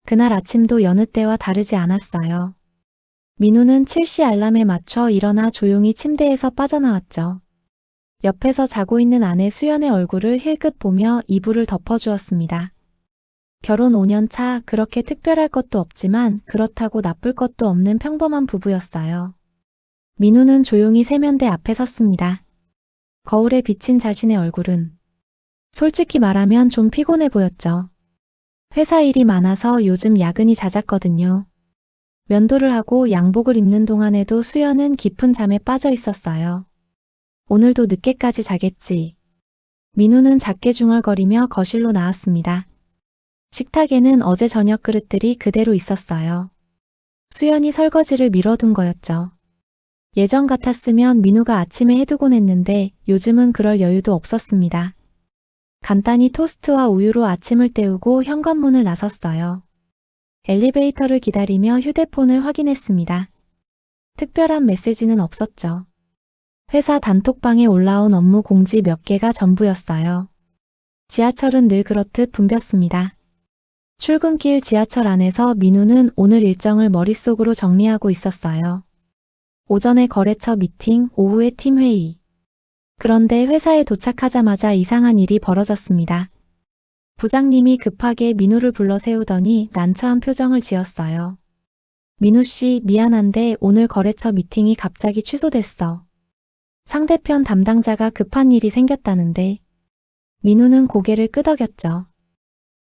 그날 아침도 여느 때와 다르지 않았어요. 민우는 7시 알람에 맞춰 일어나 조용히 침대에서 빠져나왔죠. 옆에서 자고 있는 아내 수연의 얼굴을 힐끗 보며 이불을 덮어주었습니다. 결혼 5년 차 그렇게 특별할 것도 없지만 그렇다고 나쁠 것도 없는 평범한 부부였어요. 민우는 조용히 세면대 앞에 섰습니다. 거울에 비친 자신의 얼굴은 솔직히 말하면 좀 피곤해 보였죠. 회사 일이 많아서 요즘 야근이 잦았거든요. 면도를 하고 양복을 입는 동안에도 수연은 깊은 잠에 빠져 있었어요. 오늘도 늦게까지 자겠지. 민우는 작게 중얼거리며 거실로 나왔습니다. 식탁에는 어제 저녁 그릇들이 그대로 있었어요. 수연이 설거지를 미뤄둔 거였죠. 예전 같았으면 민우가 아침에 해두곤 했는데 요즘은 그럴 여유도 없었습니다. 간단히 토스트와 우유로 아침을 때우고 현관문을 나섰어요. 엘리베이터를 기다리며 휴대폰을 확인했습니다. 특별한 메시지는 없었죠. 회사 단톡방에 올라온 업무 공지 몇 개가 전부였어요. 지하철은 늘 그렇듯 붐볐습니다. 출근길 지하철 안에서 민우는 오늘 일정을 머릿속으로 정리하고 있었어요. 오전에 거래처 미팅, 오후에 팀 회의. 그런데 회사에 도착하자마자 이상한 일이 벌어졌습니다. 부장님이 급하게 민우를 불러 세우더니 난처한 표정을 지었어요. 민우 씨, 미안한데 오늘 거래처 미팅이 갑자기 취소됐어. 상대편 담당자가 급한 일이 생겼다는데. 민우는 고개를 끄덕였죠.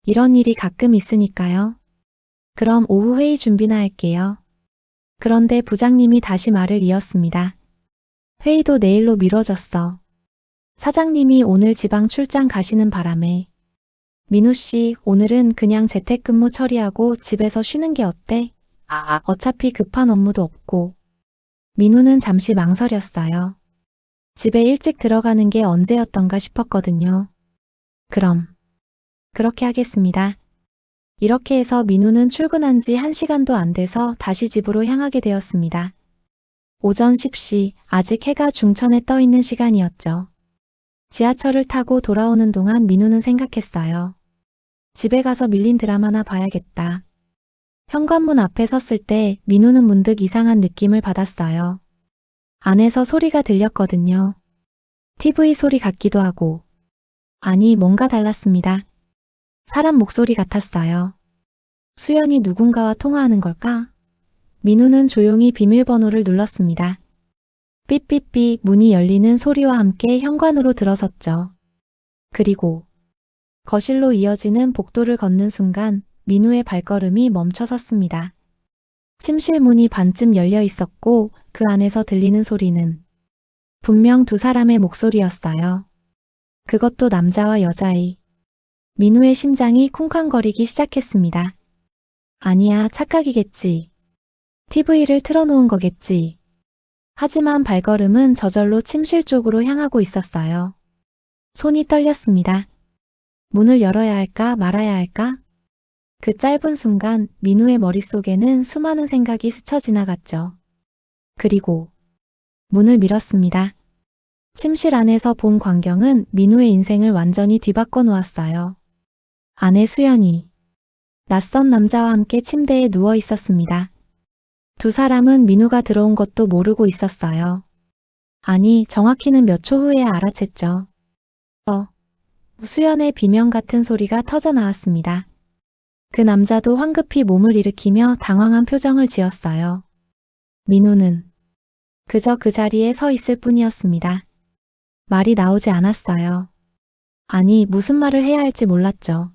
이런 일이 가끔 있으니까요. 그럼 오후 회의 준비나 할게요. 그런데 부장님이 다시 말을 이었습니다. 회의도 내일로 미뤄졌어. 사장님이 오늘 지방 출장 가시는 바람에. 민우 씨, 오늘은 그냥 재택근무 처리하고 집에서 쉬는 게 어때? 어차피 급한 업무도 없고. 민우는 잠시 망설였어요. 집에 일찍 들어가는 게 언제였던가 싶었거든요. 그럼 그렇게 하겠습니다. 이렇게 해서 민우는 출근한 지 1시간도 안 돼서 다시 집으로 향하게 되었습니다. 오전 10시, 아직 해가 중천에 떠 있는 시간이었죠. 지하철을 타고 돌아오는 동안 민우는 생각했어요. 집에 가서 밀린 드라마나 봐야겠다. 현관문 앞에 섰을 때 민우는 문득 이상한 느낌을 받았어요. 안에서 소리가 들렸거든요. TV 소리 같기도 하고. 아니, 뭔가 달랐습니다. 사람 목소리 같았어요. 수연이 누군가와 통화하는 걸까? 민우는 조용히 비밀번호를 눌렀습니다. 삐삐삐 문이 열리는 소리와 함께 현관으로 들어섰죠. 그리고 거실로 이어지는 복도를 걷는 순간 민우의 발걸음이 멈춰 섰습니다. 침실 문이 반쯤 열려 있었고 그 안에서 들리는 소리는 분명 두 사람의 목소리였어요. 그것도 남자와 여자의. 민우의 심장이 쿵쾅거리기 시작했습니다. 아니야, 착각이겠지. TV를 틀어놓은 거겠지. 하지만 발걸음은 저절로 침실 쪽으로 향하고 있었어요. 손이 떨렸습니다. 문을 열어야 할까 말아야 할까? 그 짧은 순간 민우의 머릿속에는 수많은 생각이 스쳐 지나갔죠. 그리고 문을 밀었습니다. 침실 안에서 본 광경은 민우의 인생을 완전히 뒤바꿔 놓았어요. 아내 수연이 낯선 남자와 함께 침대에 누워 있었습니다. 두 사람은 민우가 들어온 것도 모르고 있었어요. 아니, 정확히는 몇 초 후에 알아챘죠. 수연의 비명 같은 소리가 터져 나왔습니다. 그 남자도 황급히 몸을 일으키며 당황한 표정을 지었어요. 민우는 그저 그 자리에 서 있을 뿐이었습니다. 말이 나오지 않았어요. 아니, 무슨 말을 해야 할지 몰랐죠.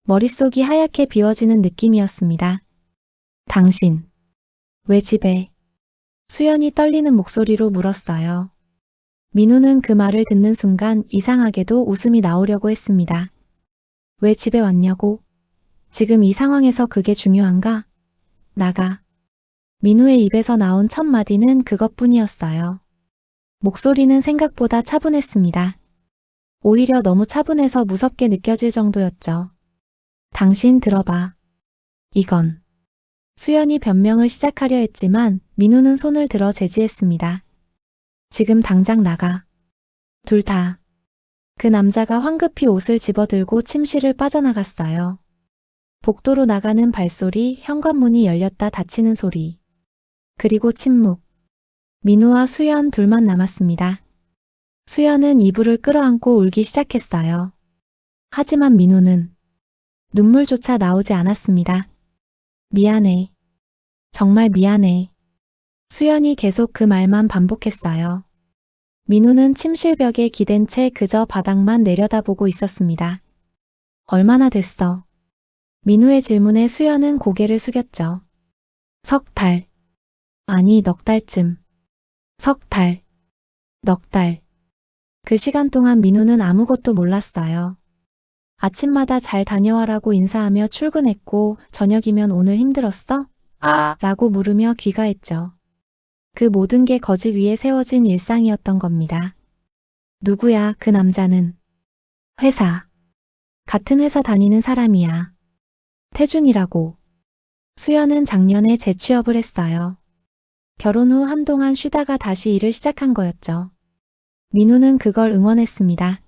머릿속이 하얗게 비워지는 느낌이었습니다. 당신, 왜 집에? 수연이 떨리는 목소리로 물었어요. 민우는 그 말을 듣는 순간 이상하게도 웃음이 나오려고 했습니다. 왜 집에 왔냐고? 지금 이 상황에서 그게 중요한가? 나가. 민우의 입에서 나온 첫 마디는 그것뿐이었어요. 목소리는 생각보다 차분했습니다. 오히려 너무 차분해서 무섭게 느껴질 정도였죠. 당신 들어봐. 이건. 수연이 변명을 시작하려 했지만 민우는 손을 들어 제지했습니다. 지금 당장 나가. 둘 다. 그 남자가 황급히 옷을 집어들고 침실을 빠져나갔어요. 복도로 나가는 발소리, 현관문이 열렸다 닫히는 소리. 그리고 침묵. 민우와 수연 둘만 남았습니다. 수연은 이불을 끌어안고 울기 시작했어요. 하지만 민우는 눈물조차 나오지 않았습니다. 미안해. 정말 미안해. 수연이 계속 그 말만 반복했어요. 민우는 침실벽에 기댄 채 그저 바닥만 내려다보고 있었습니다. 얼마나 됐어? 민우의 질문에 수연은 고개를 숙였죠. 석 달. 아니, 넉 달쯤. 석 달. 넉 달. 그 시간 동안 민우는 아무것도 몰랐어요. 아침마다 잘 다녀와라고 인사하며 출근했고 저녁이면 오늘 힘들었어? 라고 물으며 귀가했죠. 그 모든 게 거짓 위에 세워진 일상이었던 겁니다. 누구야, 그 남자는? 회사. 같은 회사 다니는 사람이야. 태준이라고. 수연은 작년에 재취업을 했어요. 결혼 후 한동안 쉬다가 다시 일을 시작한 거였죠. 민우는 그걸 응원했습니다.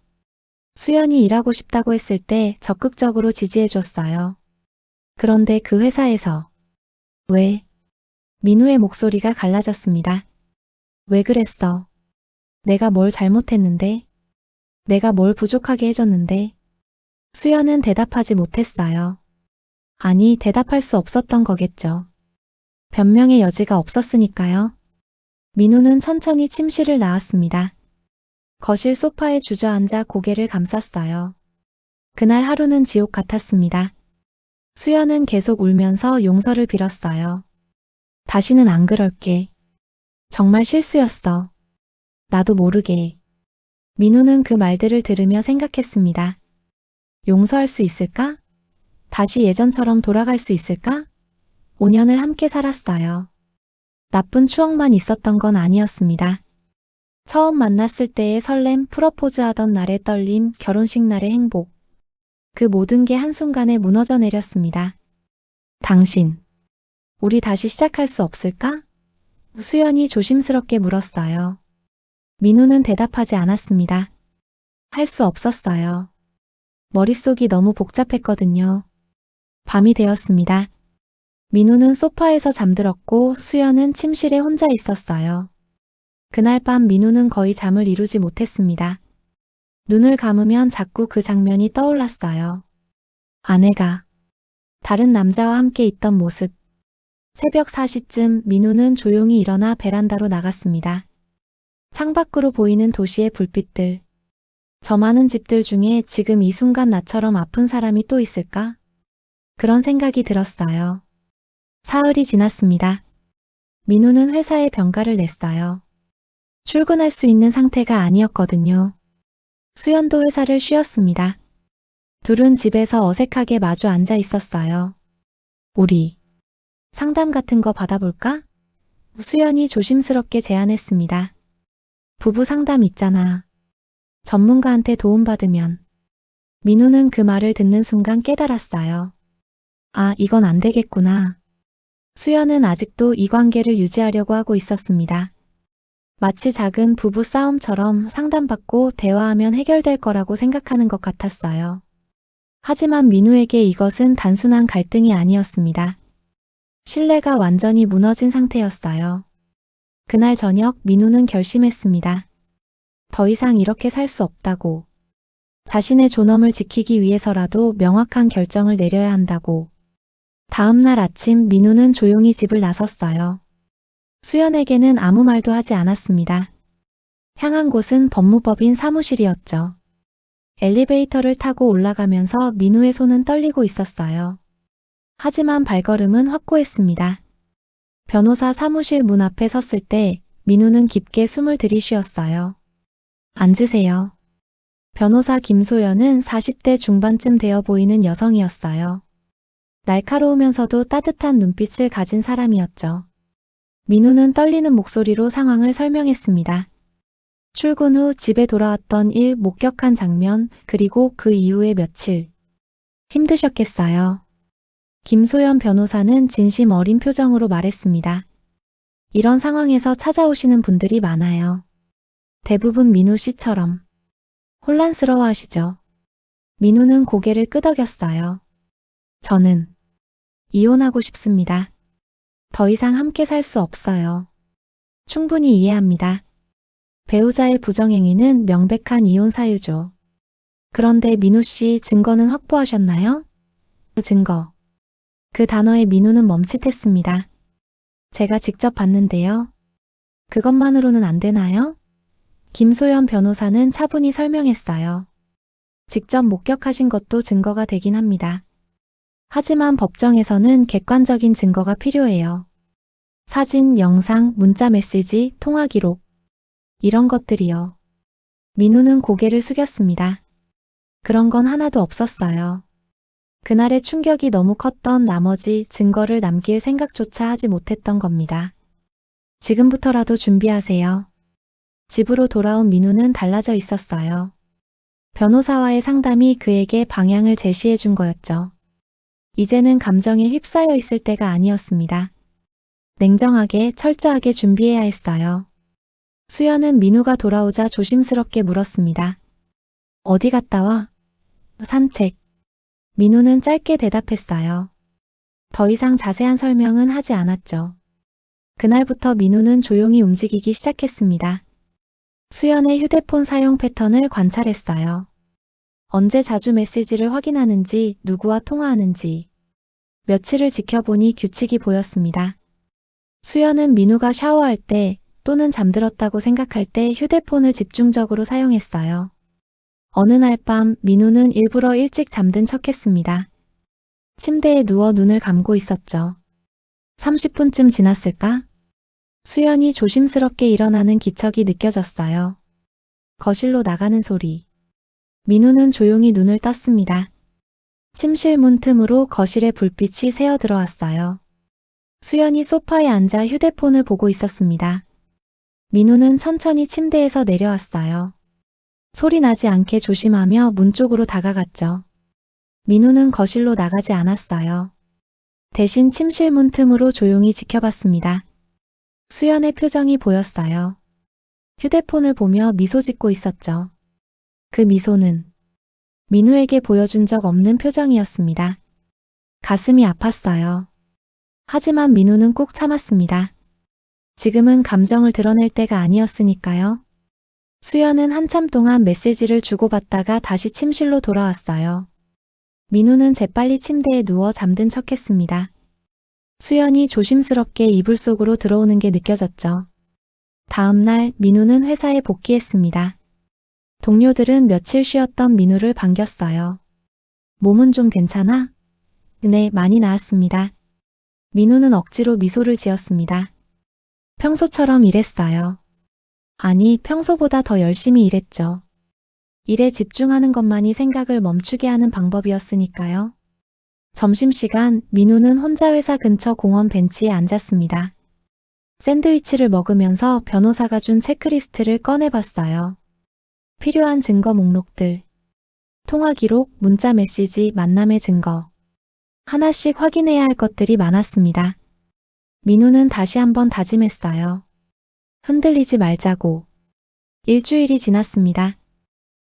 수연이 일하고 싶다고 했을 때 적극적으로 지지해줬어요. 그런데 그 회사에서 왜? 민우의 목소리가 갈라졌습니다. 왜 그랬어? 내가 뭘 잘못했는데? 내가 뭘 부족하게 해줬는데? 수연은 대답하지 못했어요. 아니, 대답할 수 없었던 거겠죠. 변명의 여지가 없었으니까요. 민우는 천천히 침실을 나왔습니다. 거실 소파에 주저앉아 고개를 감쌌어요. 그날 하루는 지옥 같았습니다. 수연은 계속 울면서 용서를 빌었어요. 다시는 안 그럴게. 정말 실수였어. 나도 모르게. 민우는 그 말들을 들으며 생각했습니다. 용서할 수 있을까? 다시 예전처럼 돌아갈 수 있을까? 5년을 함께 살았어요. 나쁜 추억만 있었던 건 아니었습니다. 처음 만났을 때의 설렘, 프러포즈하던 날의 떨림, 결혼식 날의 행복. 그 모든 게 한순간에 무너져 내렸습니다. 당신, 우리 다시 시작할 수 없을까? 수연이 조심스럽게 물었어요. 민우는 대답하지 않았습니다. 할 수 없었어요. 머릿속이 너무 복잡했거든요. 밤이 되었습니다. 민우는 소파에서 잠들었고 수연은 침실에 혼자 있었어요. 그날 밤 민우는 거의 잠을 이루지 못했습니다. 눈을 감으면 자꾸 그 장면이 떠올랐어요. 아내가 다른 남자와 함께 있던 모습. 새벽 4시쯤 민우는 조용히 일어나 베란다로 나갔습니다. 창밖으로 보이는 도시의 불빛들. 저 많은 집들 중에 지금 이 순간 나처럼 아픈 사람이 또 있을까? 그런 생각이 들었어요. 사흘이 지났습니다. 민우는 회사에 병가를 냈어요. 출근할 수 있는 상태가 아니었거든요. 수연도 회사를 쉬었습니다. 둘은 집에서 어색하게 마주 앉아 있었어요. 우리 상담 같은 거 받아볼까? 수연이 조심스럽게 제안했습니다. 부부 상담 있잖아. 전문가한테 도움받으면. 민우는 그 말을 듣는 순간 깨달았어요. 아, 이건 안 되겠구나. 수연은 아직도 이 관계를 유지하려고 하고 있었습니다. 마치 작은 부부 싸움처럼 상담받고 대화하면 해결될 거라고 생각하는 것 같았어요. 하지만 민우에게 이것은 단순한 갈등이 아니었습니다. 신뢰가 완전히 무너진 상태였어요. 그날 저녁 민우는 결심했습니다. 더 이상 이렇게 살 수 없다고. 자신의 존엄을 지키기 위해서라도 명확한 결정을 내려야 한다고. 다음 날 아침 민우는 조용히 집을 나섰어요. 수연에게는 아무 말도 하지 않았습니다. 향한 곳은 법무법인 사무실이었죠. 엘리베이터를 타고 올라가면서 민우의 손은 떨리고 있었어요. 하지만 발걸음은 확고했습니다. 변호사 사무실 문 앞에 섰을 때 민우는 깊게 숨을 들이쉬었어요. 앉으세요. 변호사 김소연은 40대 중반쯤 되어 보이는 여성이었어요. 날카로우면서도 따뜻한 눈빛을 가진 사람이었죠. 민우는 떨리는 목소리로 상황을 설명했습니다. 출근 후 집에 돌아왔던 일, 목격한 장면, 그리고 그 이후의 며칠. 힘드셨겠어요. 김소연 변호사는 진심 어린 표정으로 말했습니다. 이런 상황에서 찾아오시는 분들이 많아요. 대부분 민우 씨처럼. 혼란스러워하시죠. 민우는 고개를 끄덕였어요. 저는 이혼하고 싶습니다. 더 이상 함께 살 수 없어요. 충분히 이해합니다. 배우자의 부정행위는 명백한 이혼 사유죠. 그런데 민우 씨 증거는 확보하셨나요? 그 증거. 그 단어에 민우는 멈칫했습니다. 제가 직접 봤는데요. 그것만으로는 안 되나요? 김소연 변호사는 차분히 설명했어요. 직접 목격하신 것도 증거가 되긴 합니다. 하지만 법정에서는 객관적인 증거가 필요해요. 사진, 영상, 문자 메시지, 통화 기록. 이런 것들이요. 민우는 고개를 숙였습니다. 그런 건 하나도 없었어요. 그날의 충격이 너무 컸던 나머지 증거를 남길 생각조차 하지 못했던 겁니다. 지금부터라도 준비하세요. 집으로 돌아온 민우는 달라져 있었어요. 변호사와의 상담이 그에게 방향을 제시해 준 거였죠. 이제는 감정에 휩싸여 있을 때가 아니었습니다. 냉정하게, 철저하게 준비해야 했어요. 수연은 민우가 돌아오자 조심스럽게 물었습니다. 어디 갔다 와? 산책. 민우는 짧게 대답했어요. 더 이상 자세한 설명은 하지 않았죠. 그날부터 민우는 조용히 움직이기 시작했습니다. 수연의 휴대폰 사용 패턴을 관찰했어요. 언제 자주 메시지를 확인하는지, 누구와 통화하는지. 며칠을 지켜보니 규칙이 보였습니다. 수연은 민우가 샤워할 때 또는 잠들었다고 생각할 때 휴대폰을 집중적으로 사용했어요. 어느 날 밤 민우는 일부러 일찍 잠든 척했습니다. 침대에 누워 눈을 감고 있었죠. 30분쯤 지났을까? 수연이 조심스럽게 일어나는 기척이 느껴졌어요. 거실로 나가는 소리. 민우는 조용히 눈을 떴습니다. 침실 문 틈으로 거실에 불빛이 새어 들어왔어요. 수연이 소파에 앉아 휴대폰을 보고 있었습니다. 민우는 천천히 침대에서 내려왔어요. 소리 나지 않게 조심하며 문 쪽으로 다가갔죠. 민우는 거실로 나가지 않았어요. 대신 침실 문 틈으로 조용히 지켜봤습니다. 수연의 표정이 보였어요. 휴대폰을 보며 미소 짓고 있었죠. 그 미소는 민우에게 보여준 적 없는 표정이었습니다. 가슴이 아팠어요. 하지만 민우는 꾹 참았습니다. 지금은 감정을 드러낼 때가 아니었으니까요. 수연은 한참 동안 메시지를 주고받다가 다시 침실로 돌아왔어요. 민우는 재빨리 침대에 누워 잠든 척했습니다. 수연이 조심스럽게 이불 속으로 들어오는 게 느껴졌죠. 다음 날 민우는 회사에 복귀했습니다. 동료들은 며칠 쉬었던 민우를 반겼어요. 몸은 좀 괜찮아? 네, 많이 나았습니다. 민우는 억지로 미소를 지었습니다. 평소처럼 일했어요. 아니, 평소보다 더 열심히 일했죠. 일에 집중하는 것만이 생각을 멈추게 하는 방법이었으니까요. 점심시간 민우는 혼자 회사 근처 공원 벤치에 앉았습니다. 샌드위치를 먹으면서 변호사가 준 체크리스트를 꺼내봤어요. 필요한 증거 목록들, 통화 기록, 문자 메시지, 만남의 증거. 하나씩 확인해야 할 것들이 많았습니다. 민우는 다시 한번 다짐했어요. 흔들리지 말자고. 일주일이 지났습니다.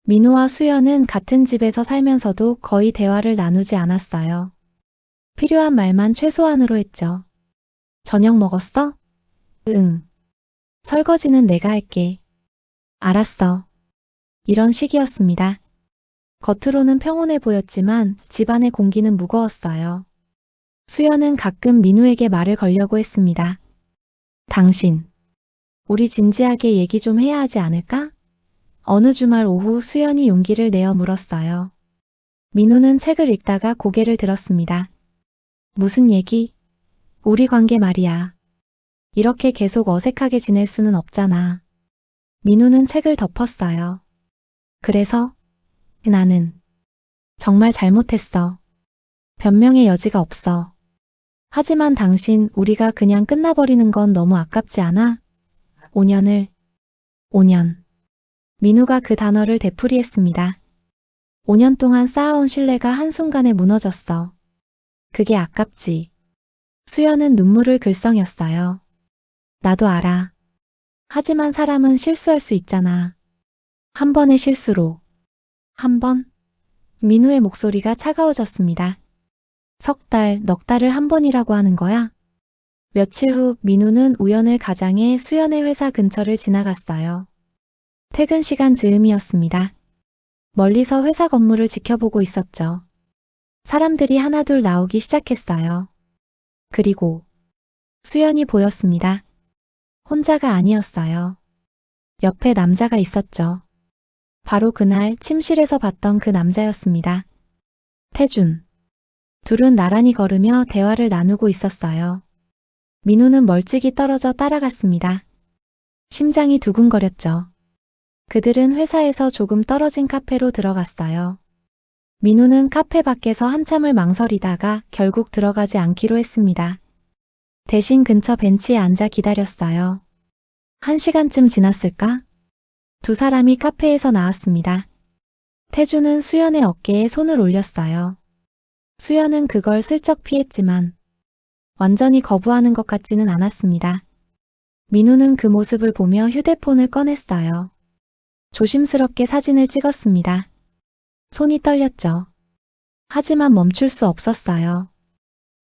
민우와 수연은 같은 집에서 살면서도 거의 대화를 나누지 않았어요. 필요한 말만 최소한으로 했죠. 저녁 먹었어? 응. 설거지는 내가 할게. 알았어. 이런 식이었습니다. 겉으로는 평온해 보였지만 집안의 공기는 무거웠어요. 수연은 가끔 민우에게 말을 걸려고 했습니다. 당신, 우리 진지하게 얘기 좀 해야 하지 않을까? 어느 주말 오후 수연이 용기를 내어 물었어요. 민우는 책을 읽다가 고개를 들었습니다. 무슨 얘기? 우리 관계 말이야. 이렇게 계속 어색하게 지낼 수는 없잖아. 민우는 책을 덮었어요. 그래서 나는 정말 잘못했어. 변명의 여지가 없어. 하지만 당신, 우리가 그냥 끝나버리는 건 너무 아깝지 않아? 5년을. 민우가 그 단어를 되풀이했습니다. 5년 동안 쌓아온 신뢰가 한순간에 무너졌어. 그게 아깝지. 수연은 눈물을 글썽였어요. 나도 알아. 하지만 사람은 실수할 수 있잖아. 한 번의 실수로. 한 번? 민우의 목소리가 차가워졌습니다. 석 달, 넉 달을 한 번이라고 하는 거야? 며칠 후 민우는 우연을 가장해 수연의 회사 근처를 지나갔어요. 퇴근 시간 즈음이었습니다. 멀리서 회사 건물을 지켜보고 있었죠. 사람들이 하나둘 나오기 시작했어요. 그리고 수연이 보였습니다. 혼자가 아니었어요. 옆에 남자가 있었죠. 바로 그날 침실에서 봤던 그 남자였습니다. 태준. 둘은 나란히 걸으며 대화를 나누고 있었어요. 민우는 멀찍이 떨어져 따라갔습니다. 심장이 두근거렸죠. 그들은 회사에서 조금 떨어진 카페로 들어갔어요. 민우는 카페 밖에서 한참을 망설이다가 결국 들어가지 않기로 했습니다. 대신 근처 벤치에 앉아 기다렸어요. 1시간쯤 지났을까? 두 사람이 카페에서 나왔습니다. 태주는 수연의 어깨에 손을 올렸어요. 수연은 그걸 슬쩍 피했지만 완전히 거부하는 것 같지는 않았습니다. 민우는 그 모습을 보며 휴대폰을 꺼냈어요. 조심스럽게 사진을 찍었습니다. 손이 떨렸죠. 하지만 멈출 수 없었어요.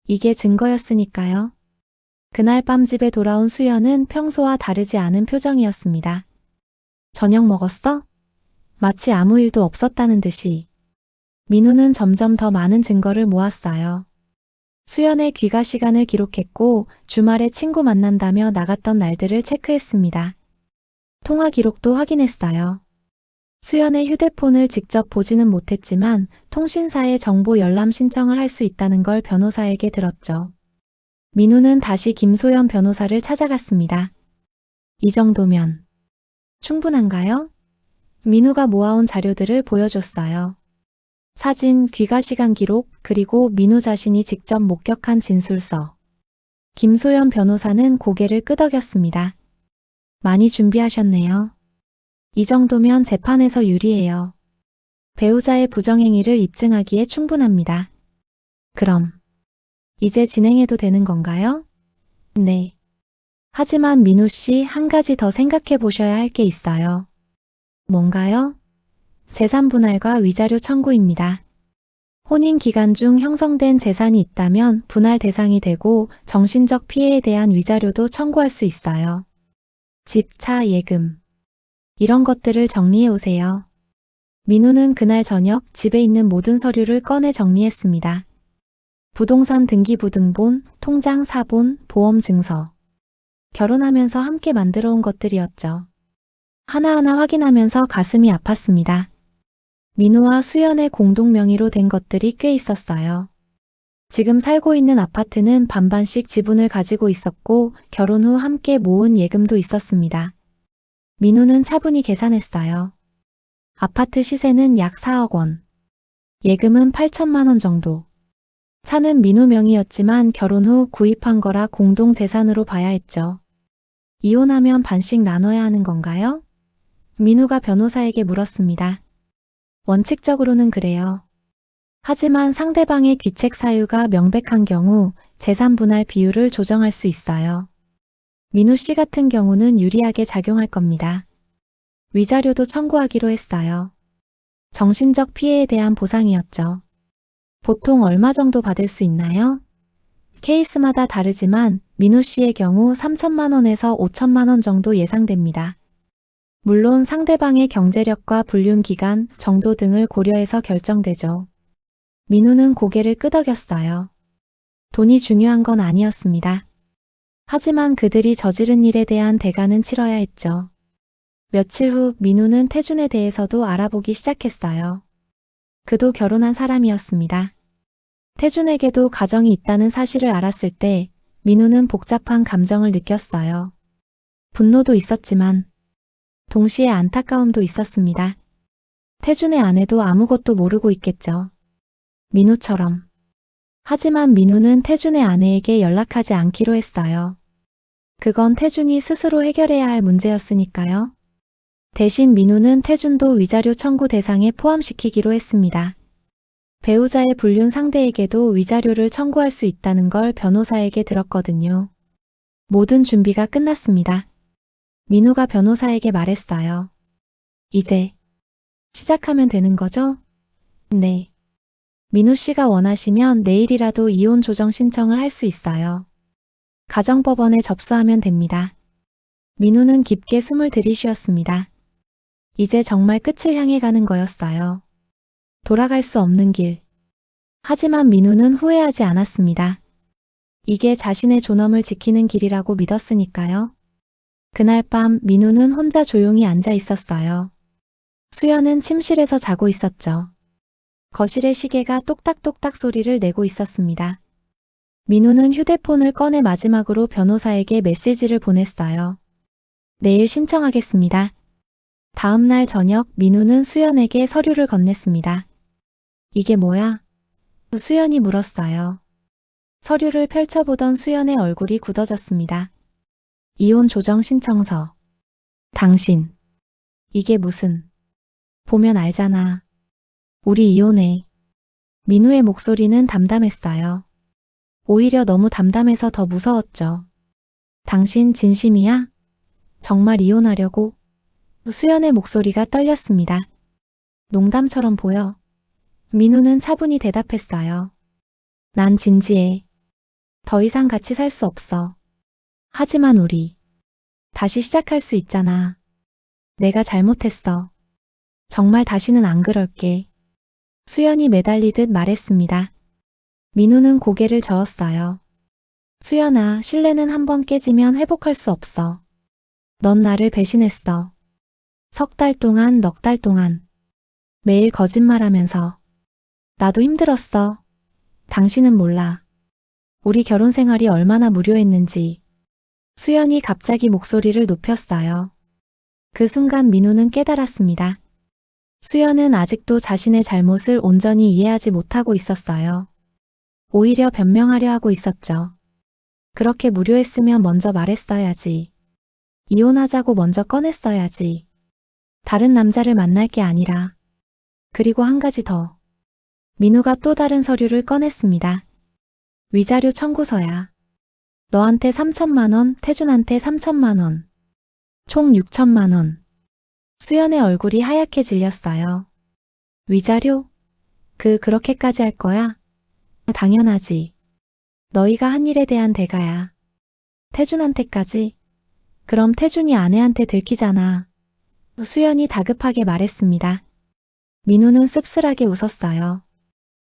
이게 증거였으니까요. 그날 밤 집에 돌아온 수연은 평소와 다르지 않은 표정이었습니다. 저녁 먹었어? 마치 아무 일도 없었다는 듯이. 민우는 점점 더 많은 증거를 모았어요. 수연의 귀가 시간을 기록했고 주말에 친구 만난다며 나갔던 날들을 체크했습니다. 통화 기록도 확인했어요. 수연의 휴대폰을 직접 보지는 못했지만 통신사에 정보 열람 신청을 할 수 있다는 걸 변호사에게 들었죠. 민우는 다시 김소연 변호사를 찾아갔습니다. 이 정도면 충분한가요? 민우가 모아온 자료들을 보여줬어요. 사진, 귀가시간 기록, 그리고 민우 자신이 직접 목격한 진술서. 김소연 변호사는 고개를 끄덕였습니다. 많이 준비하셨네요. 이 정도면 재판에서 유리해요. 배우자의 부정행위를 입증하기에 충분합니다. 그럼 이제 진행해도 되는 건가요? 네. 하지만 민우 씨, 한 가지 더 생각해 보셔야 할 게 있어요. 뭔가요? 재산 분할과 위자료 청구입니다. 혼인 기간 중 형성된 재산이 있다면 분할 대상이 되고 정신적 피해에 대한 위자료도 청구할 수 있어요. 집, 차, 예금. 이런 것들을 정리해 오세요. 민우는 그날 저녁 집에 있는 모든 서류를 꺼내 정리했습니다. 부동산 등기부등본, 통장 사본, 보험 증서. 결혼하면서 함께 만들어 온 것들이었죠. 하나하나 확인하면서 가슴이 아팠습니다. 민우와 수연의 공동 명의로 된 것들이 꽤 있었어요. 지금 살고 있는 아파트는 반반씩 지분을 가지고 있었고 결혼 후 함께 모은 예금도 있었습니다. 민우는 차분히 계산했어요. 아파트 시세는 약 4억 원. 예금은 8천만 원 정도. 차는 민우 명의였지만 결혼 후 구입한 거라 공동 재산으로 봐야 했죠. 이혼하면 반씩 나눠야 하는 건가요? 민우가 변호사에게 물었습니다. 원칙적으로는 그래요. 하지만 상대방의 귀책 사유가 명백한 경우 재산 분할 비율을 조정할 수 있어요. 민우 씨 같은 경우는 유리하게 작용할 겁니다. 위자료도 청구하기로 했어요. 정신적 피해에 대한 보상이었죠. 보통 얼마 정도 받을 수 있나요? 케이스마다 다르지만 민우 씨의 경우 3천만 원에서 5천만 원 정도 예상됩니다. 물론 상대방의 경제력과 불륜 기간, 정도 등을 고려해서 결정되죠. 민우는 고개를 끄덕였어요. 돈이 중요한 건 아니었습니다. 하지만 그들이 저지른 일에 대한 대가는 치러야 했죠. 며칠 후 민우는 태준에 대해서도 알아보기 시작했어요. 그도 결혼한 사람이었습니다. 태준에게도 가정이 있다는 사실을 알았을 때 민우는 복잡한 감정을 느꼈어요. 분노도 있었지만 동시에 안타까움도 있었습니다. 태준의 아내도 아무것도 모르고 있겠죠. 민우처럼. 하지만 민우는 태준의 아내에게 연락하지 않기로 했어요. 그건 태준이 스스로 해결해야 할 문제였으니까요. 대신 민우는 태준도 위자료 청구 대상에 포함시키기로 했습니다. 배우자의 불륜 상대에게도 위자료를 청구할 수 있다는 걸 변호사에게 들었거든요. 모든 준비가 끝났습니다. 민우가 변호사에게 말했어요. 이제 시작하면 되는 거죠? 네. 민우 씨가 원하시면 내일이라도 이혼 조정 신청을 할 수 있어요. 가정법원에 접수하면 됩니다. 민우는 깊게 숨을 들이쉬었습니다. 이제 정말 끝을 향해 가는 거였어요. 돌아갈 수 없는 길. 하지만 민우는 후회하지 않았습니다. 이게 자신의 존엄을 지키는 길이라고 믿었으니까요. 그날 밤 민우는 혼자 조용히 앉아 있었어요. 수연은 침실에서 자고 있었죠. 거실의 시계가 똑딱똑딱 소리를 내고 있었습니다. 민우는 휴대폰을 꺼내 마지막으로 변호사에게 메시지를 보냈어요. 내일 신청하겠습니다. 다음 날 저녁 민우는 수연에게 서류를 건넸습니다. 이게 뭐야? 수연이 물었어요. 서류를 펼쳐보던 수연의 얼굴이 굳어졌습니다. 이혼 조정 신청서. 당신. 이게 무슨. 보면 알잖아. 우리 이혼해. 민우의 목소리는 담담했어요. 오히려 너무 담담해서 더 무서웠죠. 당신 진심이야? 정말 이혼하려고? 수연의 목소리가 떨렸습니다. 농담처럼 보여. 민우는 차분히 대답했어요. 난 진지해. 더 이상 같이 살 수 없어. 하지만 우리 다시 시작할 수 있잖아. 내가 잘못했어. 정말 다시는 안 그럴게. 수연이 매달리듯 말했습니다. 민우는 고개를 저었어요. 수연아, 신뢰는 한번 깨지면 회복할 수 없어. 넌 나를 배신했어. 석 달 동안, 넉 달 동안. 매일 거짓말하면서. 나도 힘들었어. 당신은 몰라. 우리 결혼 생활이 얼마나 무료했는지. 수연이 갑자기 목소리를 높였어요. 그 순간 민우는 깨달았습니다. 수연은 아직도 자신의 잘못을 온전히 이해하지 못하고 있었어요. 오히려 변명하려 하고 있었죠. 그렇게 무료했으면 먼저 말했어야지. 이혼하자고 먼저 꺼냈어야지. 다른 남자를 만날 게 아니라. 그리고 한 가지 더. 민우가 또 다른 서류를 꺼냈습니다. 위자료 청구서야. 너한테 3천만 원, 태준한테 3천만 원. 총 6천만 원. 수연의 얼굴이 하얗게 질렸어요. 위자료? 그렇게까지 할 거야? 당연하지. 너희가 한 일에 대한 대가야. 태준한테까지? 그럼 태준이 아내한테 들키잖아. 수연이 다급하게 말했습니다. 민우는 씁쓸하게 웃었어요.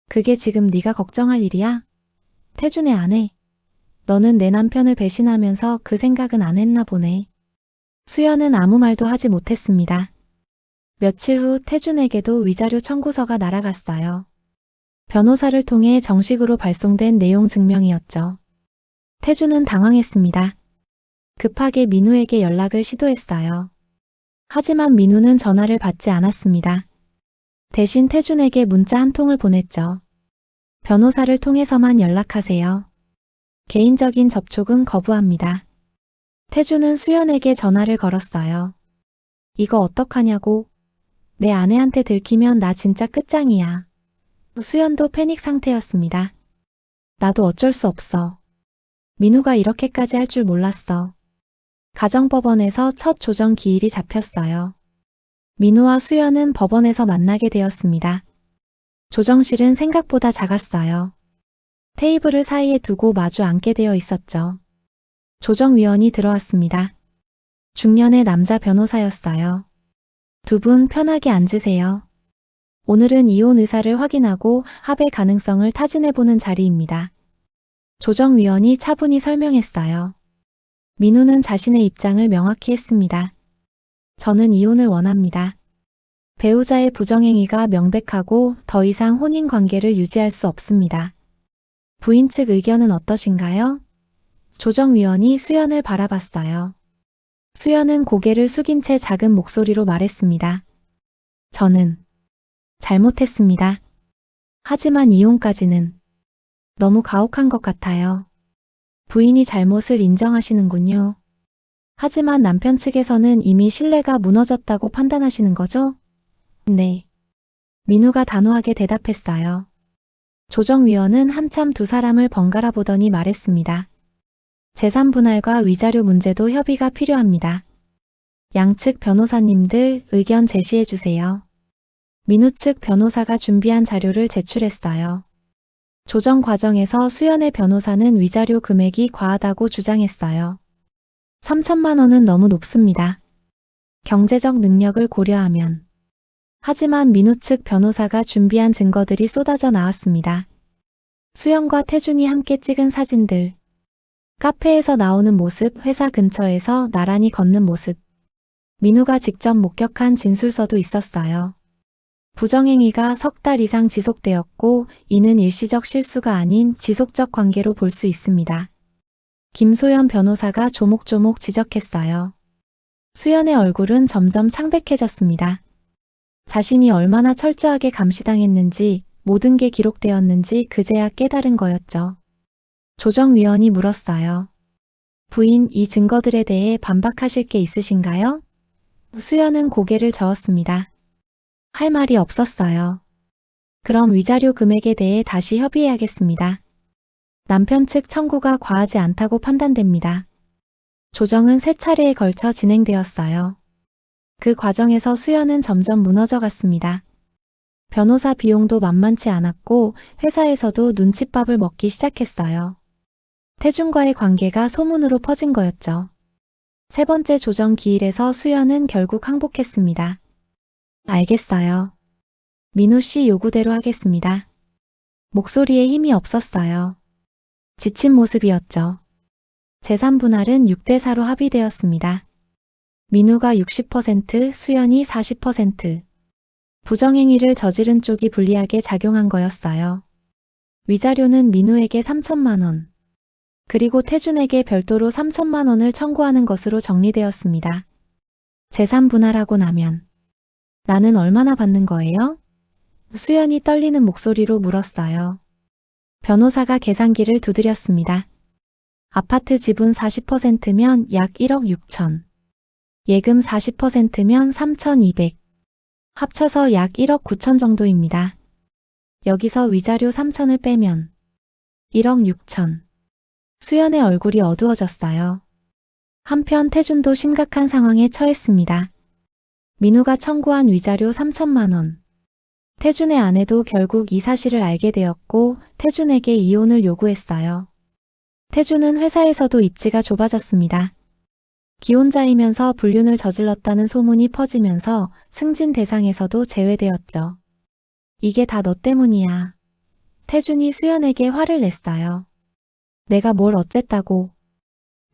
그게 지금 네가 걱정할 일이야? 태준의 아내. 너는 내 남편을 배신하면서 그 생각은 안 했나 보네. 수연은 아무 말도 하지 못했습니다. 며칠 후 태준에게도 위자료 청구서가 날아갔어요. 변호사를 통해 정식으로 발송된 내용 증명이었죠. 태준은 당황했습니다. 급하게 민우에게 연락을 시도했어요. 하지만 민우는 전화를 받지 않았습니다. 대신 태준에게 문자 한 통을 보냈죠. 변호사를 통해서만 연락하세요. 개인적인 접촉은 거부합니다. 태준은 수연에게 전화를 걸었어요. 이거 어떡하냐고. 내 아내한테 들키면 나 진짜 끝장이야. 수연도 패닉 상태였습니다. 나도 어쩔 수 없어. 민우가 이렇게까지 할 줄 몰랐어. 가정법원에서 첫 조정 기일이 잡혔어요. 민우와 수연은 법원에서 만나게 되었습니다. 조정실은 생각보다 작았어요. 테이블을 사이에 두고 마주 앉게 되어 있었죠. 조정위원이 들어왔습니다. 중년의 남자 변호사였어요. 두 분 편하게 앉으세요. 오늘은 이혼 의사를 확인하고 합의 가능성을 타진해보는 자리입니다. 조정위원이 차분히 설명했어요. 민우는 자신의 입장을 명확히 했습니다. 저는 이혼을 원합니다. 배우자의 부정행위가 명백하고 더 이상 혼인 관계를 유지할 수 없습니다. 부인 측 의견은 어떠신가요? 조정위원이 수연을 바라봤어요. 수연은 고개를 숙인 채 작은 목소리로 말했습니다. 저는 잘못했습니다. 하지만 이혼까지는 너무 가혹한 것 같아요. 부인이 잘못을 인정하시는군요. 하지만 남편 측에서는 이미 신뢰가 무너졌다고 판단하시는 거죠? 네. 민우가 단호하게 대답했어요. 조정위원은 한참 두 사람을 번갈아 보더니 말했습니다. 재산 분할과 위자료 문제도 협의가 필요합니다. 양측 변호사님들 의견 제시해 주세요. 민우 측 변호사가 준비한 자료를 제출했어요. 조정 과정에서 수연의 변호사는 위자료 금액이 과하다고 주장했어요. 3천만 원은 너무 높습니다. 경제적 능력을 고려하면. 하지만 민우 측 변호사가 준비한 증거들이 쏟아져 나왔습니다. 수연과 태준이 함께 찍은 사진들, 카페에서 나오는 모습, 회사 근처에서 나란히 걷는 모습, 민우가 직접 목격한 진술서도 있었어요. 부정행위가 석 달 이상 지속되었고 이는 일시적 실수가 아닌 지속적 관계로 볼 수 있습니다. 김소연 변호사가 조목조목 지적했어요. 수연의 얼굴은 점점 창백해졌습니다. 자신이 얼마나 철저하게 감시당했는지, 모든 게 기록되었는지 그제야 깨달은 거였죠. 조정위원이 물었어요. 부인, 이 증거들에 대해 반박하실 게 있으신가요? 수연은 고개를 저었습니다. 할 말이 없었어요. 그럼 위자료 금액에 대해 다시 협의해야겠습니다. 남편 측 청구가 과하지 않다고 판단됩니다. 조정은 3차례에 걸쳐 진행되었어요. 그 과정에서 수연은 점점 무너져 갔습니다. 변호사 비용도 만만치 않았고 회사에서도 눈칫밥을 먹기 시작했어요. 태준과의 관계가 소문으로 퍼진 거였죠. 3번째 조정 기일에서 수연은 결국 항복했습니다. 알겠어요. 민우 씨 요구대로 하겠습니다. 목소리에 힘이 없었어요. 지친 모습이었죠. 재산 분할은 6대4로 합의되었습니다. 민우가 60%, 수연이 40%. 부정행위를 저지른 쪽이 불리하게 작용한 거였어요. 위자료는 민우에게 3천만 원, 그리고 태준에게 별도로 3천만 원을 청구하는 것으로 정리되었습니다. 재산 분할하고 나면 나는 얼마나 받는 거예요? 수연이 떨리는 목소리로 물었어요. 변호사가 계산기를 두드렸습니다. 아파트 지분 40%면 약 1억 6천. 예금 40%면 3,200. 합쳐서 약 1억 9천 정도입니다. 여기서 위자료 3천을 빼면 1억 6천. 수연의 얼굴이 어두워졌어요. 한편 태준도 심각한 상황에 처했습니다. 민우가 청구한 위자료 3천만 원. 태준의 아내도 결국 이 사실을 알게 되었고 태준에게 이혼을 요구했어요. 태준은 회사에서도 입지가 좁아졌습니다. 기혼자이면서 불륜을 저질렀다는 소문이 퍼지면서 승진 대상에서도 제외되었죠. 이게 다 너 때문이야. 태준이 수연에게 화를 냈어요. 내가 뭘 어쨌다고.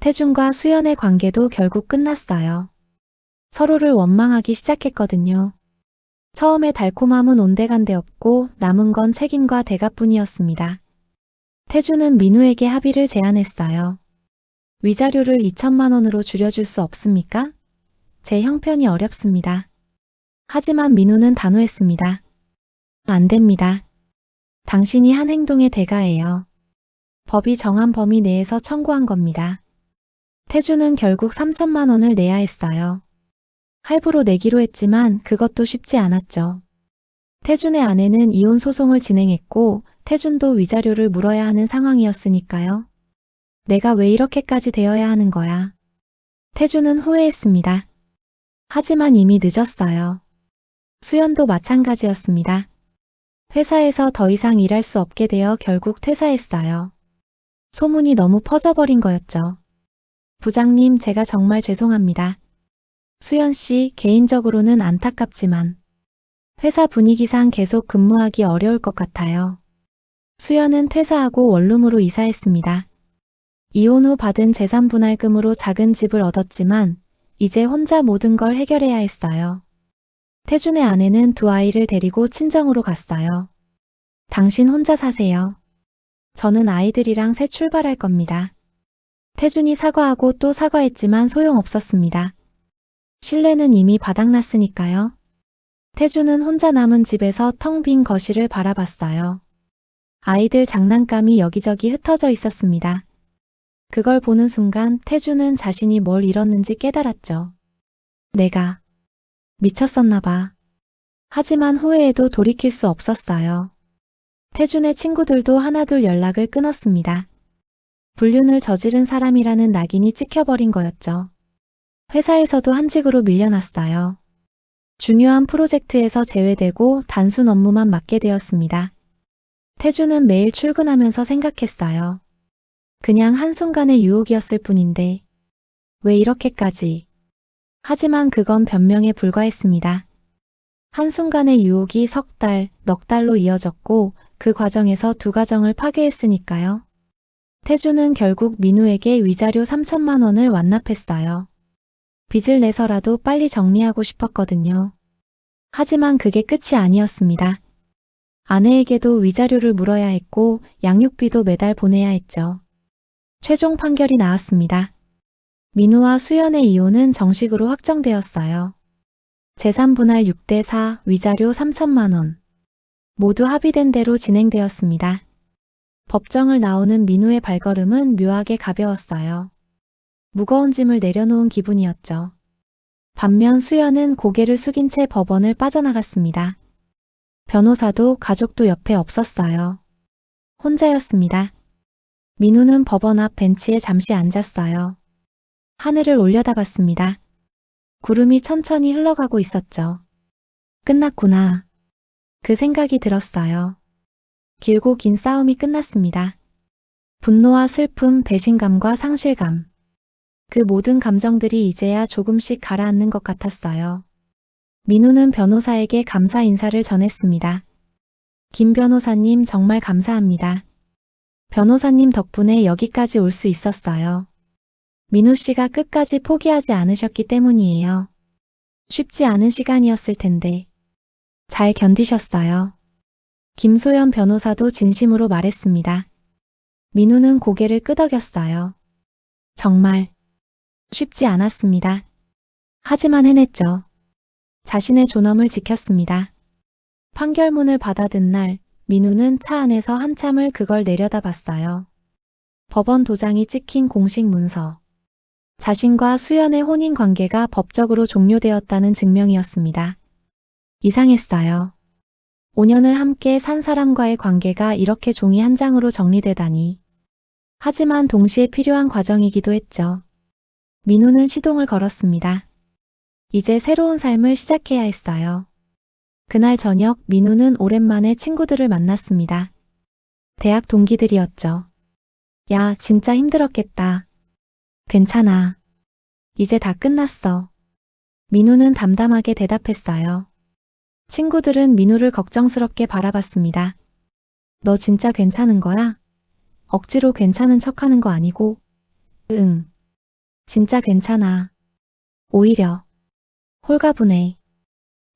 태준과 수연의 관계도 결국 끝났어요. 서로를 원망하기 시작했거든요. 처음에 달콤함은 온데간데 없고 남은 건 책임과 대가뿐이었습니다. 태준은 민우에게 합의를 제안했어요. 위자료를 2천만 원으로 줄여줄 수 없습니까? 제 형편이 어렵습니다. 하지만 민우는 단호했습니다. 안 됩니다. 당신이 한 행동의 대가예요. 법이 정한 범위 내에서 청구한 겁니다. 태준은 결국 3천만 원을 내야 했어요. 할부로 내기로 했지만 그것도 쉽지 않았죠. 태준의 아내는 이혼 소송을 진행했고 태준도 위자료를 물어야 하는 상황이었으니까요. 내가 왜 이렇게까지 되어야 하는 거야. 태준은 후회했습니다. 하지만 이미 늦었어요. 수연도 마찬가지였습니다. 회사에서 더 이상 일할 수 없게 되어 결국 퇴사했어요. 소문이 너무 퍼져버린 거였죠. 부장님, 제가 정말 죄송합니다. 수연 씨, 개인적으로는 안타깝지만 회사 분위기상 계속 근무하기 어려울 것 같아요. 수연은 퇴사하고 원룸으로 이사했습니다. 이혼 후 받은 재산 분할금으로 작은 집을 얻었지만 이제 혼자 모든 걸 해결해야 했어요. 태준의 아내는 2 아이를 데리고 친정으로 갔어요. 당신 혼자 사세요. 저는 아이들이랑 새 출발할 겁니다. 태준이 사과하고 또 사과했지만 소용없었습니다. 신뢰는 이미 바닥났으니까요. 태준은 혼자 남은 집에서 텅 빈 거실을 바라봤어요. 아이들 장난감이 여기저기 흩어져 있었습니다. 그걸 보는 순간 태준은 자신이 뭘 잃었는지 깨달았죠. 내가 미쳤었나 봐. 하지만 후회해도 돌이킬 수 없었어요. 태준의 친구들도 하나둘 연락을 끊었습니다. 불륜을 저지른 사람이라는 낙인이 찍혀버린 거였죠. 회사에서도 한직으로 밀려났어요. 중요한 프로젝트에서 제외되고 단순 업무만 맡게 되었습니다. 태주는 매일 출근하면서 생각했어요. 그냥 한순간의 유혹이었을 뿐인데 왜 이렇게까지? 하지만 그건 변명에 불과했습니다. 한순간의 유혹이 석 달, 넉 달로 이어졌고 그 과정에서 두 가정을 파괴했으니까요. 태주는 결국 민우에게 위자료 3천만 원을 완납했어요. 빚을 내서라도 빨리 정리하고 싶었거든요. 하지만 그게 끝이 아니었습니다. 아내에게도 위자료를 물어야 했고 양육비도 매달 보내야 했죠. 최종 판결이 나왔습니다. 민우와 수연의 이혼은 정식으로 확정되었어요. 재산 분할 6대4, 위자료 3천만 원. 모두 합의된 대로 진행되었습니다. 법정을 나오는 민우의 발걸음은 묘하게 가벼웠어요. 무거운 짐을 내려놓은 기분이었죠. 반면 수연은 고개를 숙인 채 법원을 빠져나갔습니다. 변호사도 가족도 옆에 없었어요. 혼자였습니다. 민우는 법원 앞 벤치에 잠시 앉았어요. 하늘을 올려다봤습니다. 구름이 천천히 흘러가고 있었죠. 끝났구나. 그 생각이 들었어요. 길고 긴 싸움이 끝났습니다. 분노와 슬픔, 배신감과 상실감. 그 모든 감정들이 이제야 조금씩 가라앉는 것 같았어요. 민우는 변호사에게 감사 인사를 전했습니다. 김 변호사님 정말 감사합니다. 변호사님 덕분에 여기까지 올 수 있었어요. 민우 씨가 끝까지 포기하지 않으셨기 때문이에요. 쉽지 않은 시간이었을 텐데. 잘 견디셨어요. 김소연 변호사도 진심으로 말했습니다. 민우는 고개를 끄덕였어요. 정말 쉽지 않았습니다. 하지만 해냈죠. 자신의 존엄을 지켰습니다. 판결문을 받아든 날, 민우는 차 안에서 한참을 그걸 내려다봤어요. 법원 도장이 찍힌 공식 문서. 자신과 수연의 혼인 관계가 법적으로 종료되었다는 증명이었습니다. 이상했어요. 5년을 함께 산 사람과의 관계가 이렇게 종이 한 장으로 정리되다니. 하지만 동시에 필요한 과정이기도 했죠. 민우는 시동을 걸었습니다. 이제 새로운 삶을 시작해야 했어요. 그날 저녁 민우는 오랜만에 친구들을 만났습니다. 대학 동기들이었죠. 야, 진짜 힘들었겠다. 괜찮아. 이제 다 끝났어. 민우는 담담하게 대답했어요. 친구들은 민우를 걱정스럽게 바라봤습니다. 너 진짜 괜찮은 거야? 억지로 괜찮은 척하는 거 아니고? 응. 진짜 괜찮아. 오히려. 홀가분해.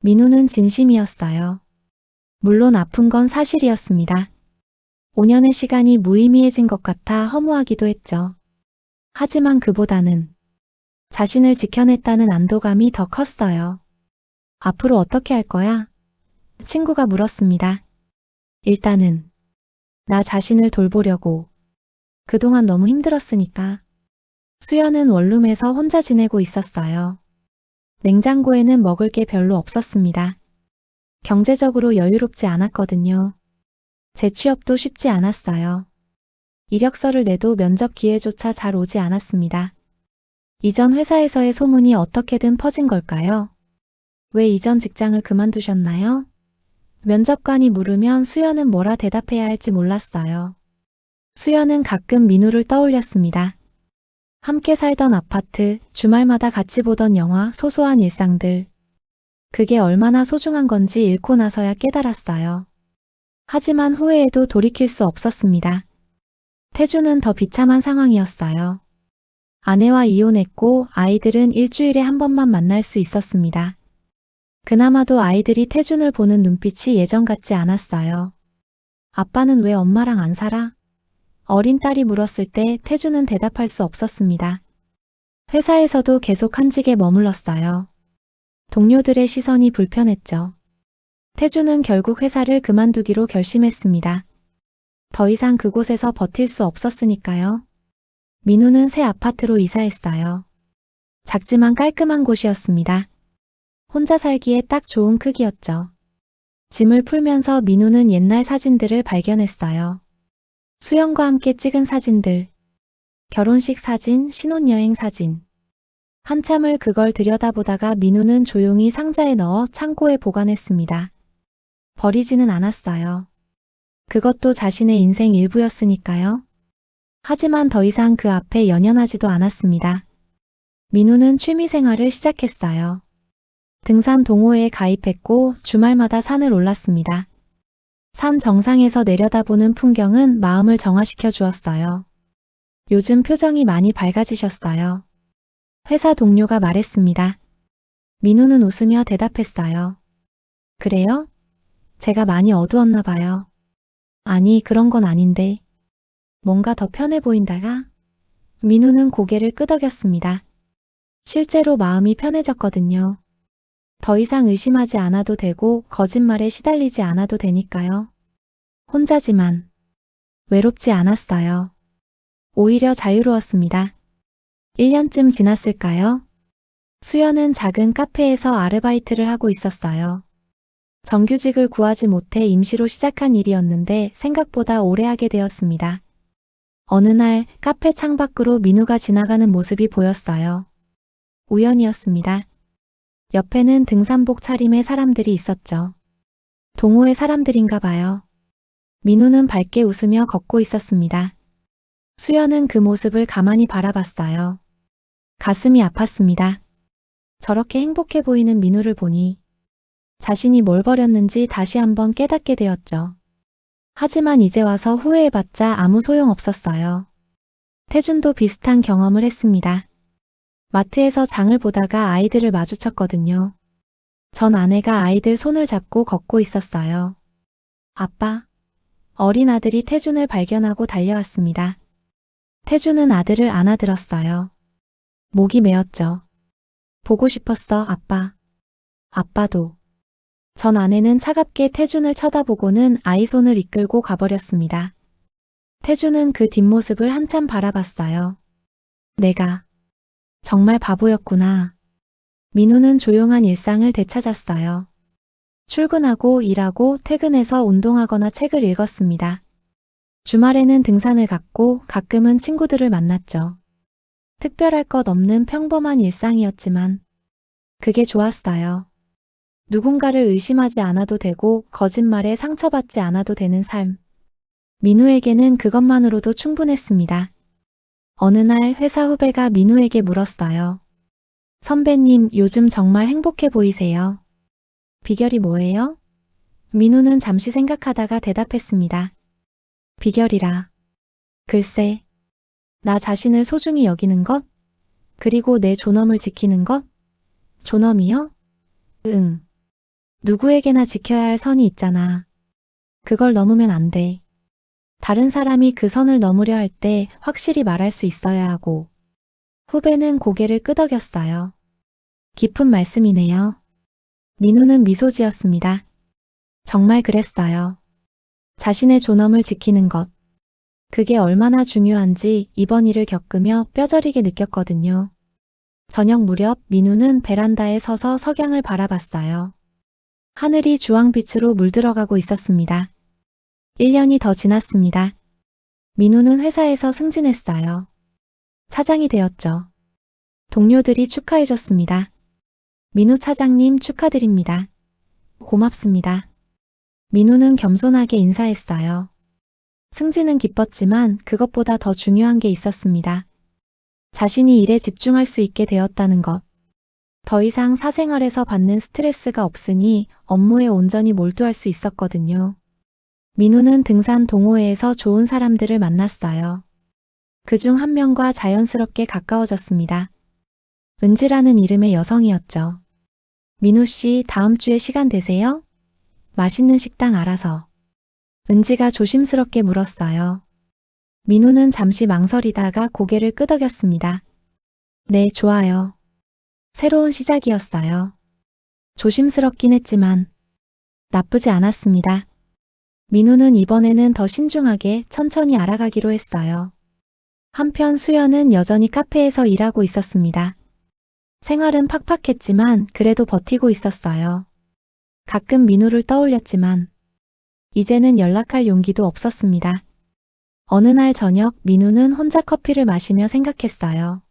민우는 진심이었어요. 물론 아픈 건 사실이었습니다. 5년의 시간이 무의미해진 것 같아 허무하기도 했죠. 하지만 그보다는 자신을 지켜냈다는 안도감이 더 컸어요. 앞으로 어떻게 할 거야? 친구가 물었습니다. 일단은 나 자신을 돌보려고. 그동안 너무 힘들었으니까. 수연은 원룸에서 혼자 지내고 있었어요. 냉장고에는 먹을 게 별로 없었습니다. 경제적으로 여유롭지 않았거든요. 재취업도 쉽지 않았어요. 이력서를 내도 면접 기회조차 잘 오지 않았습니다. 이전 회사에서의 소문이 어떻게든 퍼진 걸까요? 왜 이전 직장을 그만두셨나요? 면접관이 물으면 수연은 뭐라 대답해야 할지 몰랐어요. 수연은 가끔 민우를 떠올렸습니다. 함께 살던 아파트, 주말마다 같이 보던 영화, 소소한 일상들. 그게 얼마나 소중한 건지 잃고 나서야 깨달았어요. 하지만 후회해도 돌이킬 수 없었습니다. 태주는 더 비참한 상황이었어요. 아내와 이혼했고 아이들은 일주일에 한 번만 만날 수 있었습니다. 그나마도 아이들이 태준을 보는 눈빛이 예전 같지 않았어요. 아빠는 왜 엄마랑 안 살아? 어린 딸이 물었을 때 태준은 대답할 수 없었습니다. 회사에서도 계속 한직에 머물렀어요. 동료들의 시선이 불편했죠. 태준은 결국 회사를 그만두기로 결심했습니다. 더 이상 그곳에서 버틸 수 없었으니까요. 민우는 새 아파트로 이사했어요. 작지만 깔끔한 곳이었습니다. 혼자 살기에 딱 좋은 크기였죠. 짐을 풀면서 민우는 옛날 사진들을 발견했어요. 수영과 함께 찍은 사진들, 결혼식 사진, 신혼여행 사진. 한참을 그걸 들여다보다가 민우는 조용히 상자에 넣어 창고에 보관했습니다. 버리지는 않았어요. 그것도 자신의 인생 일부였으니까요. 하지만 더 이상 그 앞에 연연하지도 않았습니다. 민우는 취미생활을 시작했어요. 등산 동호회에 가입했고 주말마다 산을 올랐습니다. 산 정상에서 내려다보는 풍경은 마음을 정화시켜 주었어요. 요즘 표정이 많이 밝아지셨어요. 회사 동료가 말했습니다. 민우는 웃으며 대답했어요. 그래요? 제가 많이 어두웠나 봐요. 아니, 그런 건 아닌데. 뭔가 더 편해 보인다가? 민우는 고개를 끄덕였습니다. 실제로 마음이 편해졌거든요. 더 이상 의심하지 않아도 되고 거짓말에 시달리지 않아도 되니까요. 혼자지만 외롭지 않았어요. 오히려 자유로웠습니다. 1년쯤 지났을까요? 수연은 작은 카페에서 아르바이트를 하고 있었어요. 정규직을 구하지 못해 임시로 시작한 일이었는데 생각보다 오래 하게 되었습니다. 어느 날 카페 창밖으로 민우가 지나가는 모습이 보였어요. 우연이었습니다. 옆에는 등산복 차림의 사람들이 있었죠. 동호회 사람들인가 봐요. 민우는 밝게 웃으며 걷고 있었습니다. 수연은 그 모습을 가만히 바라봤어요. 가슴이 아팠습니다. 저렇게 행복해 보이는 민우를 보니 자신이 뭘 버렸는지 다시 한번 깨닫게 되었죠. 하지만 이제 와서 후회해봤자 아무 소용없었어요. 태준도 비슷한 경험을 했습니다. 마트에서 장을 보다가 아이들을 마주쳤거든요. 전 아내가 아이들 손을 잡고 걷고 있었어요. 아빠. 어린 아들이 태준을 발견하고 달려왔습니다. 태준은 아들을 안아들었어요. 목이 메었죠. 보고 싶었어, 아빠. 아빠도. 전 아내는 차갑게 태준을 쳐다보고는 아이 손을 이끌고 가버렸습니다. 태준은 그 뒷모습을 한참 바라봤어요. 내가 정말 바보였구나. 민우는 조용한 일상을 되찾았어요. 출근하고 일하고 퇴근해서 운동하거나 책을 읽었습니다. 주말에는 등산을 갔고 가끔은 친구들을 만났죠. 특별할 것 없는 평범한 일상이었지만 그게 좋았어요. 누군가를 의심하지 않아도 되고 거짓말에 상처받지 않아도 되는 삶. 민우에게는 그것만으로도 충분했습니다. 어느 날 회사 후배가 민우에게 물었어요. 선배님, 요즘 정말 행복해 보이세요. 비결이 뭐예요? 민우는 잠시 생각하다가 대답했습니다. 비결이라. 글쎄, 나 자신을 소중히 여기는 것? 그리고 내 존엄을 지키는 것? 존엄이요? 응. 누구에게나 지켜야 할 선이 있잖아. 그걸 넘으면 안 돼. 다른 사람이 그 선을 넘으려 할 때 확실히 말할 수 있어야 하고. 후배는 고개를 끄덕였어요. 깊은 말씀이네요. 민우는 미소 지었습니다. 정말 그랬어요. 자신의 존엄을 지키는 것. 그게 얼마나 중요한지 이번 일을 겪으며 뼈저리게 느꼈거든요. 저녁 무렵 민우는 베란다에 서서 석양을 바라봤어요. 하늘이 주황빛으로 물들어가고 있었습니다. 1년이 더 지났습니다. 민우는 회사에서 승진했어요. 차장이 되었죠. 동료들이 축하해줬습니다. 민우 차장님 축하드립니다. 고맙습니다. 민우는 겸손하게 인사했어요. 승진은 기뻤지만 그것보다 더 중요한 게 있었습니다. 자신이 일에 집중할 수 있게 되었다는 것. 더 이상 사생활에서 받는 스트레스가 없으니 업무에 온전히 몰두할 수 있었거든요. 민우는 등산 동호회에서 좋은 사람들을 만났어요. 그중 한 명과 자연스럽게 가까워졌습니다. 은지라는 이름의 여성이었죠. 민우 씨, 다음 주에 시간 되세요? 맛있는 식당 알아서. 은지가 조심스럽게 물었어요. 민우는 잠시 망설이다가 고개를 끄덕였습니다. 네, 좋아요. 새로운 시작이었어요. 조심스럽긴 했지만 나쁘지 않았습니다. 민우는 이번에는 더 신중하게 천천히 알아가기로 했어요. 한편 수연은 여전히 카페에서 일하고 있었습니다. 생활은 팍팍했지만 그래도 버티고 있었어요. 가끔 민우를 떠올렸지만 이제는 연락할 용기도 없었습니다. 어느 날 저녁 민우는 혼자 커피를 마시며 생각했어요.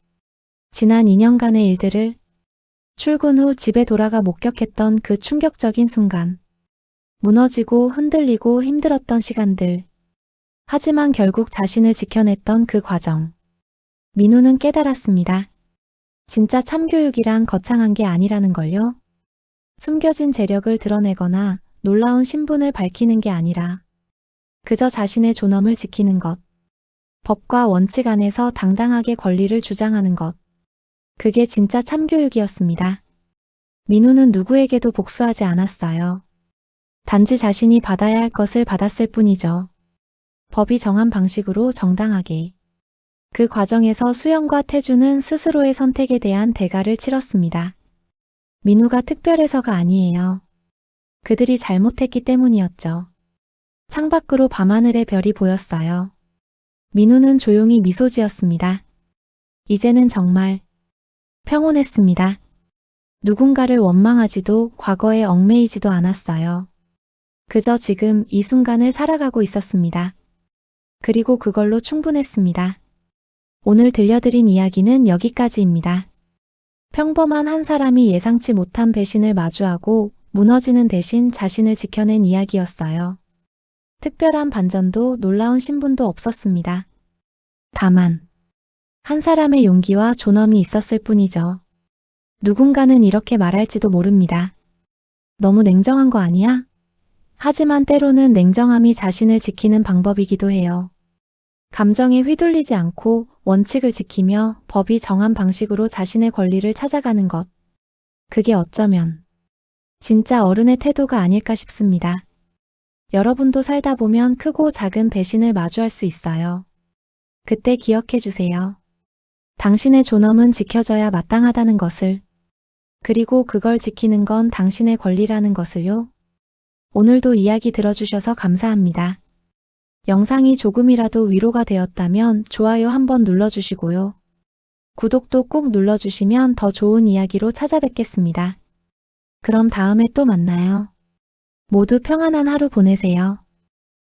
지난 2년간의 일들을 출근 후 집에 돌아가 목격했던 그 충격적인 순간. 무너지고 흔들리고 힘들었던 시간들. 하지만 결국 자신을 지켜냈던 그 과정. 민우는 깨달았습니다. 진짜 참교육이란 거창한 게 아니라는 걸요. 숨겨진 재력을 드러내거나 놀라운 신분을 밝히는 게 아니라 그저 자신의 존엄을 지키는 것. 법과 원칙 안에서 당당하게 권리를 주장하는 것. 그게 진짜 참교육이었습니다. 민우는 누구에게도 복수하지 않았어요. 단지 자신이 받아야 할 것을 받았을 뿐이죠. 법이 정한 방식으로 정당하게. 그 과정에서 수영과 태주는 스스로의 선택에 대한 대가를 치렀습니다. 민우가 특별해서가 아니에요. 그들이 잘못했기 때문이었죠. 창밖으로 밤하늘의 별이 보였어요. 민우는 조용히 미소 지었습니다. 이제는 정말 평온했습니다. 누군가를 원망하지도 과거에 얽매이지도 않았어요. 그저 지금 이 순간을 살아가고 있었습니다. 그리고 그걸로 충분했습니다. 오늘 들려드린 이야기는 여기까지입니다. 평범한 한 사람이 예상치 못한 배신을 마주하고 무너지는 대신 자신을 지켜낸 이야기였어요. 특별한 반전도 놀라운 신분도 없었습니다. 다만 한 사람의 용기와 존엄이 있었을 뿐이죠. 누군가는 이렇게 말할지도 모릅니다. 너무 냉정한 거 아니야? 하지만 때로는 냉정함이 자신을 지키는 방법이기도 해요. 감정에 휘둘리지 않고 원칙을 지키며 법이 정한 방식으로 자신의 권리를 찾아가는 것. 그게 어쩌면 진짜 어른의 태도가 아닐까 싶습니다. 여러분도 살다 보면 크고 작은 배신을 마주할 수 있어요. 그때 기억해 주세요. 당신의 존엄은 지켜져야 마땅하다는 것을. 그리고 그걸 지키는 건 당신의 권리라는 것을요. 오늘도 이야기 들어주셔서 감사합니다. 영상이 조금이라도 위로가 되었다면 좋아요 한번 눌러주시고요. 구독도 꾹 눌러주시면 더 좋은 이야기로 찾아뵙겠습니다. 그럼 다음에 또 만나요. 모두 평안한 하루 보내세요.